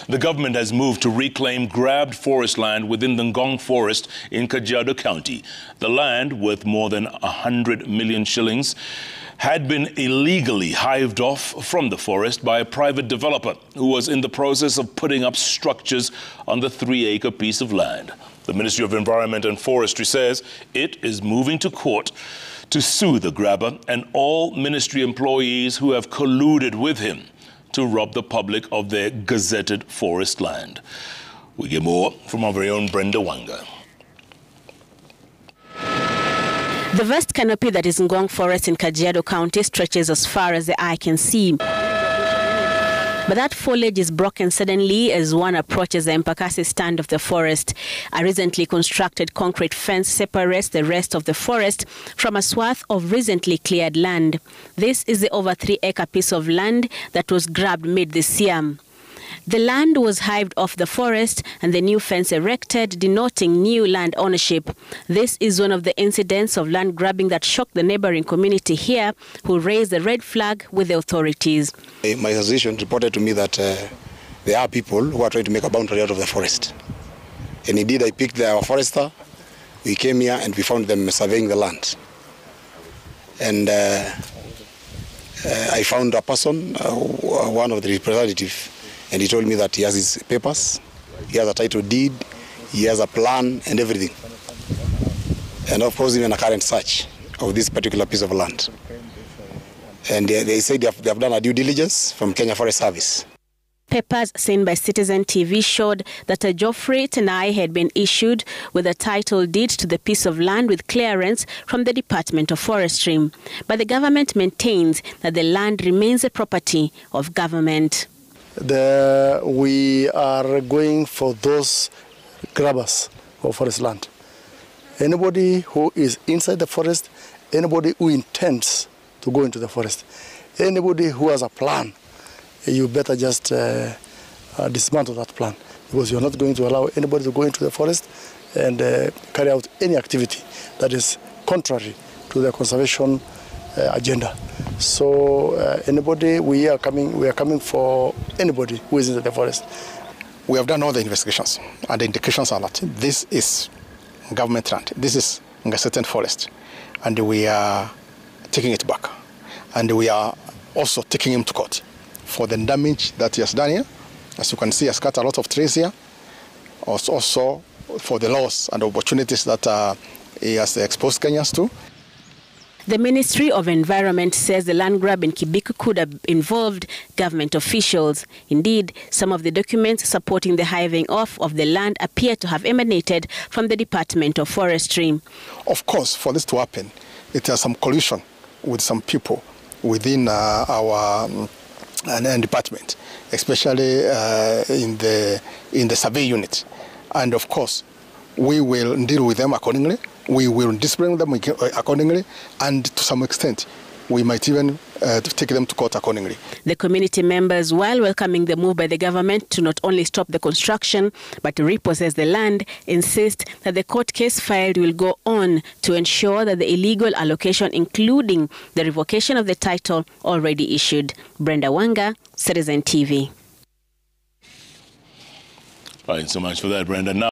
The government has moved to reclaim grabbed forest land within the Ngong forest in Kajiado County. The land, worth more than 100 million shillings, had been illegally hived off from the forest by a private developer who was in the process of putting up structures on the 3-acre piece of land. The Ministry of Environment and Forestry says it is moving to court to sue the grabber and all ministry employees who have colluded with him to rob the public of their gazetted forest land. We get more from our very own Brenda Wanga. The vast canopy that is Ngong Forest in Kajiado County stretches as far as the eye can see. But that foliage is broken suddenly as one approaches the Mpakasi stand of the forest. A recently constructed concrete fence separates the rest of the forest from a swath of recently cleared land. This is the over 3-acre piece of land that was grabbed mid this year. The land was hived off the forest and the new fence erected, denoting new land ownership. This is one of the incidents of land grabbing that shocked the neighboring community here, who raised the red flag with the authorities. My association reported to me that there are people who are trying to make a boundary out of the forest. And indeed, I picked our forester. We came here and we found them surveying the land. And I found a person, one of the representatives, and he told me that he has his papers, he has a title deed, he has a plan and everything. And of course, even a current search of this particular piece of land. And they said they have done a due diligence from Kenya Forest Service. Papers seen by Citizen TV showed that a Geoffrey Tenai had been issued with a title deed to the piece of land with clearance from the Department of Forestry. But the government maintains that the land remains a property of government. We are going for those grabbers of forest land. Anybody who is inside the forest, anybody who intends to go into the forest, anybody who has a plan, you better just dismantle that plan, because you're not going to allow anybody to go into the forest and carry out any activity that is contrary to the conservation agenda. So anybody, we are coming for anybody who is in the forest. We have done all the investigations, and the indications are that this is government land. This is gazetted forest, and we are taking it back. And we are also taking him to court for the damage that he has done here. As you can see, he has cut a lot of trees here. Also for the loss and opportunities that he has exposed Kenyans to. The Ministry of Environment says the land grab in Kibiku could have involved government officials. Indeed, some of the documents supporting the hiving off of the land appear to have emanated from the Department of Forestry. Of course, for this to happen, it has some collusion with some people within our department, especially in the survey unit. And of course, we will deal with them accordingly. We will discipline them accordingly, and to some extent, we might even take them to court accordingly. The community members, while welcoming the move by the government to not only stop the construction, but to repossess the land, insist that the court case filed will go on to ensure that the illegal allocation, including the revocation of the title, already issued. Brenda Wanga, Citizen TV. Thanks so much for that, Brenda. Now